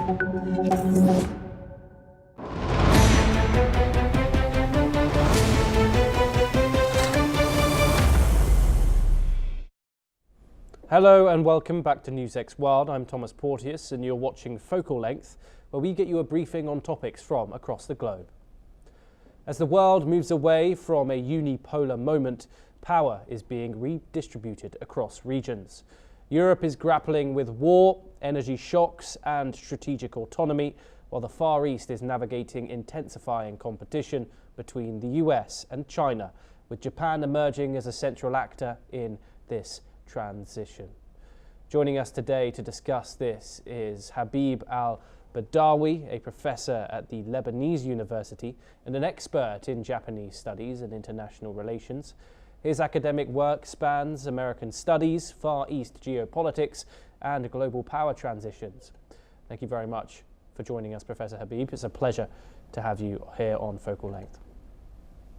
Hello and welcome back to NewsX World. I'm Thomas Porteous and you're watching Focal Length, where we get you a briefing on topics from across the globe. As the world moves away from a unipolar moment, power is being redistributed across regions. Europe is grappling with war, energy shocks and strategic autonomy, while the Far East is navigating intensifying competition between the US and China, with Japan emerging as a central actor in this transition. Joining us today to discuss this is Habib Al Badawi, a professor at the Lebanese University and an expert in Japanese studies and international relations. His academic work spans American studies, Far East geopolitics, and global power transitions. Thank you very much for joining us, Professor Habib. It's a pleasure to have you here on Focal Length.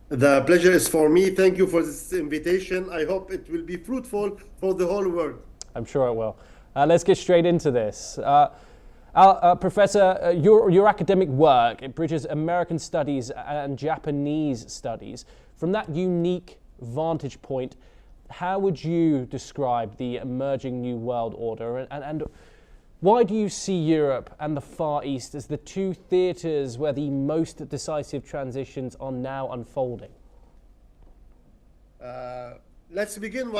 The pleasure is for me. Thank you for this invitation. I hope it will be fruitful for the whole world. I'm sure it will. Let's get straight into this. Professor, your academic work, it bridges American studies and Japanese studies. From that unique vantage point, how would you describe the emerging New World Order, and why do you see Europe and the Far East as the two theatres where the most decisive transitions are now unfolding? Let's begin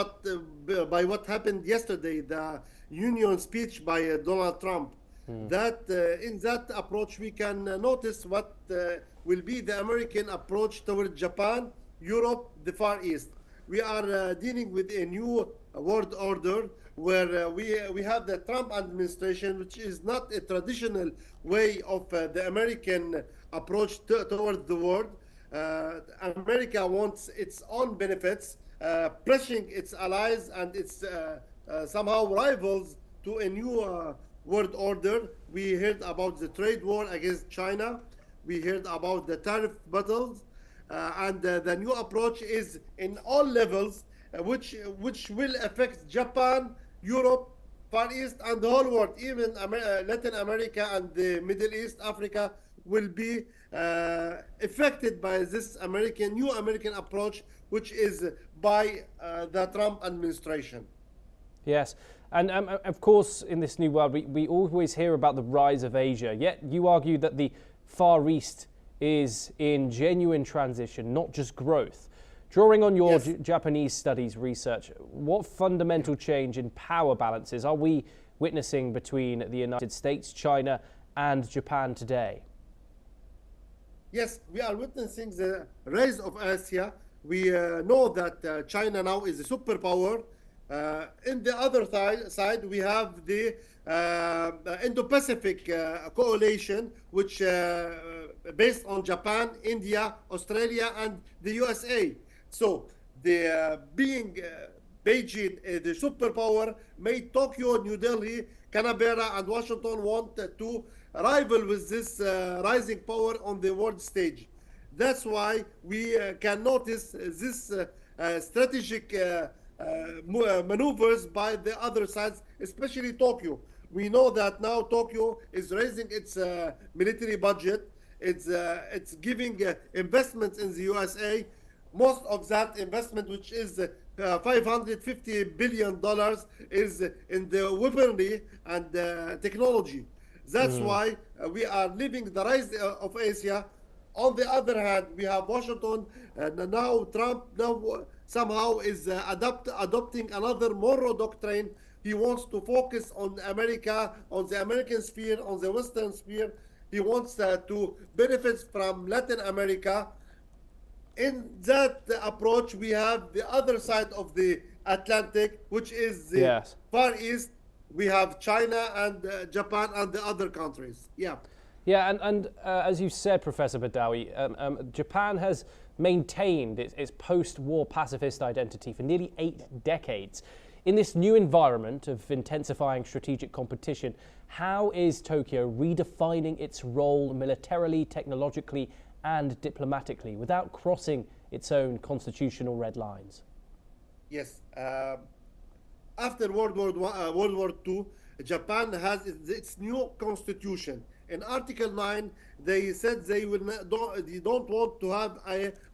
by what happened yesterday, the Union speech by Donald Trump. That in that approach we can notice what will be the American approach toward Japan, Europe, the Far East. We are dealing with a new world order where we have the Trump administration, which is not a traditional way of the American approach toward the world. America wants its own benefits, pressing its allies and its somehow rivals to a new world order. We heard about the trade war against China. We heard about the tariff battles. And the new approach is in all levels, which will affect Japan, Europe, Far East, and the whole world. Even Latin America and the Middle East, Africa will be affected by this new American approach, which is by the Trump administration. Yes, and of course, in this new world, we always hear about the rise of Asia, yet you argue that the Far East is in genuine transition, not just growth. Drawing on your Japanese studies research, what fundamental change in power balances are we witnessing between the United States, China, and Japan today? Yes, we are witnessing the rise of Asia. We know that China now is a superpower. In the other side, we have the Indo-Pacific coalition, which based on Japan, India, Australia, and the USA. So the being Beijing, the superpower, made Tokyo, New Delhi, Canberra, and Washington want to rival with this rising power on the world stage. That's why we can notice this strategic maneuvers by the other sides, especially Tokyo. We know that now Tokyo is raising its military budget. It's giving investments in the USA. Most of that investment, which is $550 billion, is in the weaponry and technology. That's why we are living the rise of Asia. On the other hand, we have Washington, and now Trump somehow is adopting another Monroe Doctrine. He wants to focus on America, on the American sphere, on the Western sphere. He wants to benefit from Latin America. In that approach, we have the other side of the Atlantic, which is the Far East. We have China and Japan and the other countries. Yeah, and as you said, Professor Badawi, Japan has maintained its post-war pacifist identity for nearly 8 decades. In this new environment of intensifying strategic competition, how is Tokyo redefining its role militarily, technologically, and diplomatically without crossing its own constitutional red lines? Yes. After World War II, Japan has its new constitution. In Article 9, they said they don't want to have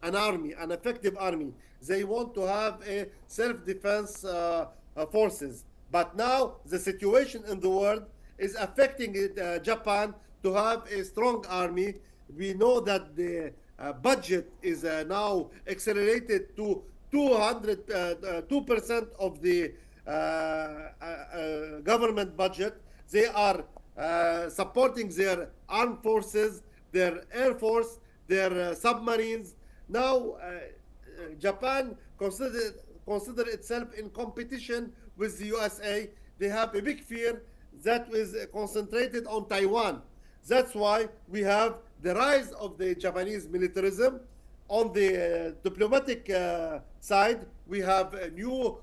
an army, an effective army. They want to have a self-defense forces. But now the situation in the world is affecting Japan to have a strong army. We know that the budget is now accelerated to 2% of the government budget. They are supporting their armed forces, their air force, their submarines. Now, Japan consider itself in competition with the USA. They have a big fear that is concentrated on Taiwan. That's why we have the rise of the Japanese militarism. On the diplomatic side, we have new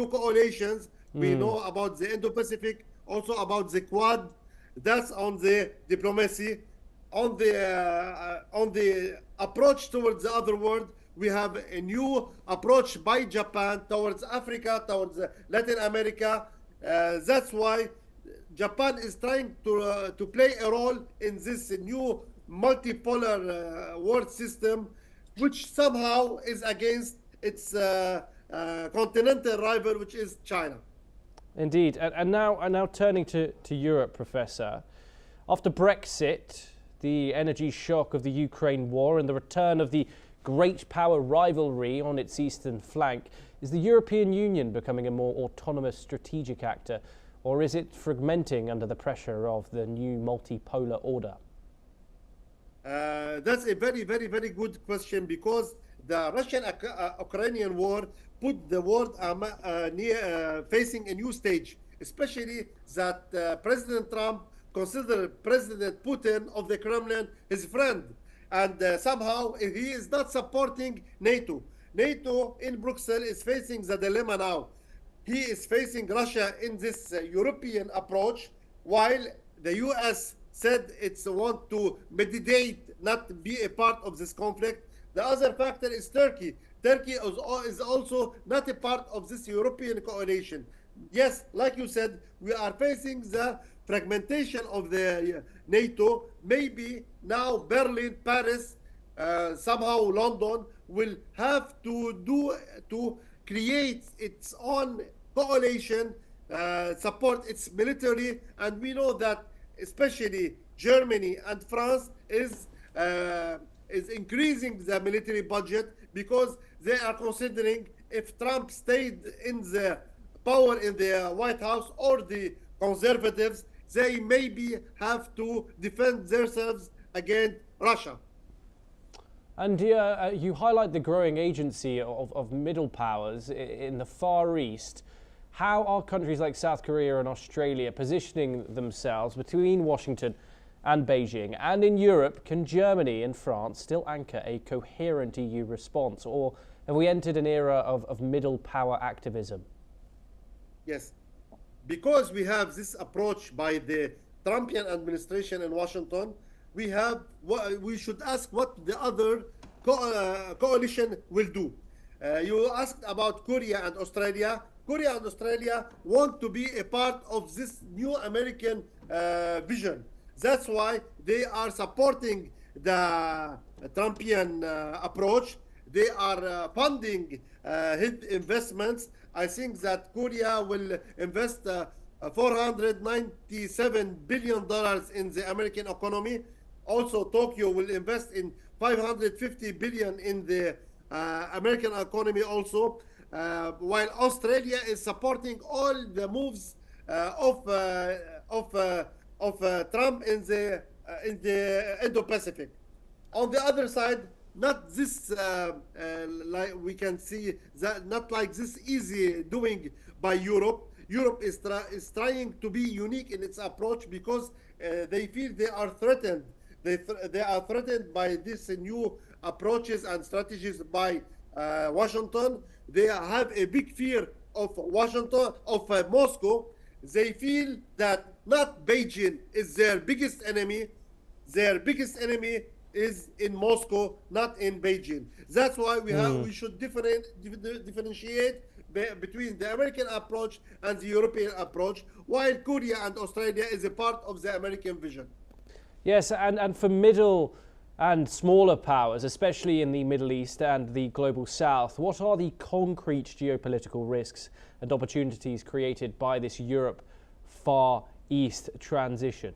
coalitions. We know about the Indo-Pacific, also about the Quad. That's on the diplomacy. On the approach towards the other world, we have a new approach by Japan towards Africa, towards Latin America. That's why Japan is trying to play a role in this new multipolar world system, which somehow is against its continental rival, which is China. Indeed. And now turning to Europe, Professor. After Brexit, the energy shock of the Ukraine war and the return of the great power rivalry on its eastern flank, is the European Union becoming a more autonomous strategic actor, or is it fragmenting under the pressure of the new multipolar order? That's a very, very, very good question, because the Russian-Ukrainian war put the world facing a new stage, especially that President Trump considered President Putin of the Kremlin his friend, and somehow he is not supporting NATO. NATO in Brussels is facing the dilemma now. He is facing Russia in this European approach, while the US said it's want to mediate, not be a part of this conflict. The other factor is Turkey. Turkey is also not a part of this European coalition. Yes, like you said, we are facing the fragmentation of the NATO. Maybe now Berlin, Paris, somehow London will have to create its own coalition, support its military, and we know that especially Germany and France is increasing the military budget, because they are considering if Trump stayed in the power in the White House, or the conservatives, they maybe have to defend themselves against Russia. And you highlight the growing agency of middle powers in the Far East. How are countries like South Korea and Australia positioning themselves between Washington and Beijing? And in Europe, can Germany and France still anchor a coherent EU response? Or have we entered an era of middle power activism? Yes, because we have this approach by the Trumpian administration in Washington, we should ask what the other coalition will do. You asked about Korea and Australia. Korea and Australia want to be a part of this new American vision. That's why they are supporting the Trumpian approach. They are funding his investments. I think that Korea will invest $497 billion in the American economy. Also, Tokyo will invest in $550 billion in the American economy also. While Australia is supporting all the moves of Trump in the Indo-Pacific. On the other side, not this like we can see that not like this easy doing by Europe. Europe is trying to be unique in its approach, because they feel they are threatened. They are threatened by these new approaches and strategies by Washington. They have a big fear of Washington, of Moscow. They feel that not Beijing is their biggest enemy. Their biggest enemy is in Moscow, not in Beijing. That's why we should differentiate between the American approach and the European approach, while Korea and Australia is a part of the American vision. Yes, and for middle and smaller powers, especially in the Middle East and the global south, what are the concrete geopolitical risks and opportunities created by this Europe Far East transition?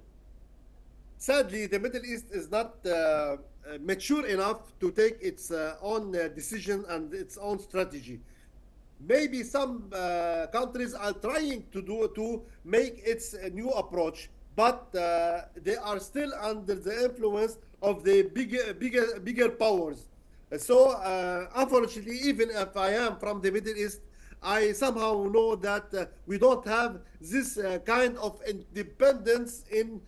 Sadly, the Middle East is not mature enough to take its own decision and its own strategy. Maybe some countries are trying to make its a new approach, but they are still under the influence of the bigger powers. So unfortunately, even if I am from the Middle East, I somehow know that we don't have this kind of independence in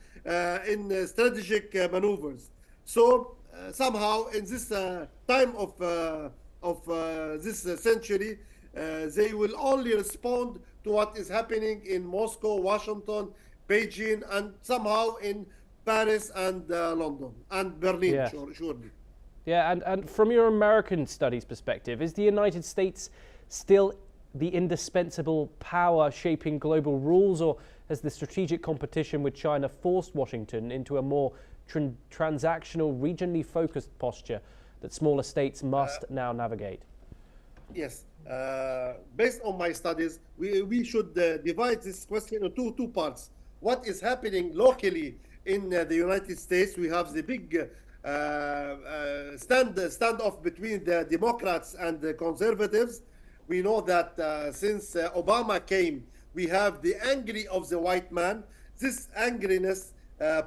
strategic maneuvers. So somehow in this time of this century, they will only respond to what is happening in Moscow, Washington, Beijing, and somehow in Paris and London and Berlin, Yeah. surely. Yeah, and from your American studies perspective, is the United States still the indispensable power shaping global rules, or has the strategic competition with China forced Washington into a more transactional, regionally focused posture that smaller states must now navigate? Yes. Based on my studies, we should divide this question into two parts. What is happening locally in the United States? We have the big standoff between the Democrats and the conservatives. We know that since Obama came, we have the angry of the white man. This angriness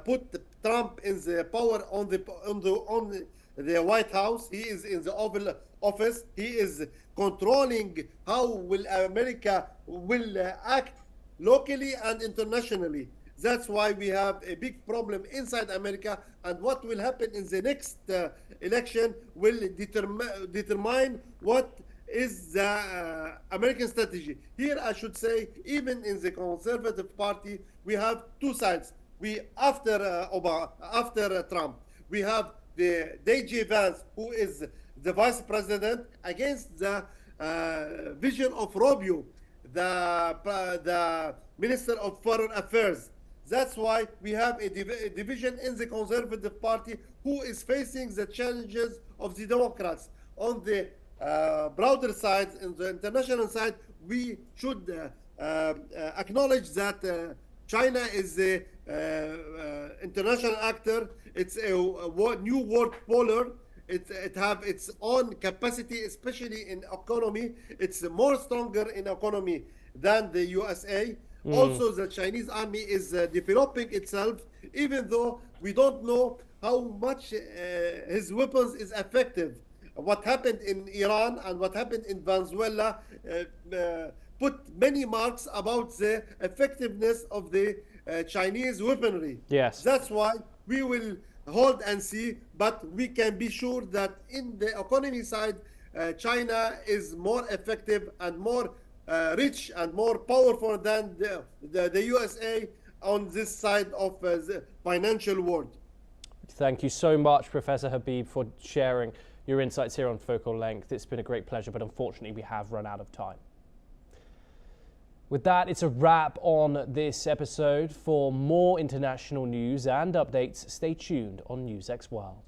put Trump in the power on the White House. He is in the Oval Office. He is controlling how will America will act locally and internationally. That's why we have a big problem inside America, and what will happen in the next election will determine what is the American strategy. Here I should say, even in the Conservative Party, we have two sides. After Trump, we have the DJ Vance, who is the vice president, against the vision of Rubio, the Minister of Foreign Affairs. That's why we have a division in the Conservative Party, who is facing the challenges of the Democrats. On the broader side, in the international side, we should acknowledge that China is the international actor. It's a new world polar. It have its own capacity, especially in economy. It's more stronger in economy than the USA. Also, the Chinese army is developing itself, even though we don't know how much his weapons is effective. What happened in Iran and what happened in Venezuela put many marks about the effectiveness of the Chinese weaponry. Yes. That's why we will hold and see, but we can be sure that in the economy side, China is more effective and more rich and more powerful than the USA on this side of the financial world. Thank you so much, Professor Habib, for sharing your insights here on Focal Length. It's been a great pleasure, but unfortunately we have run out of time. With that, it's a wrap on this episode. For more international news and updates, stay tuned on NewsX World.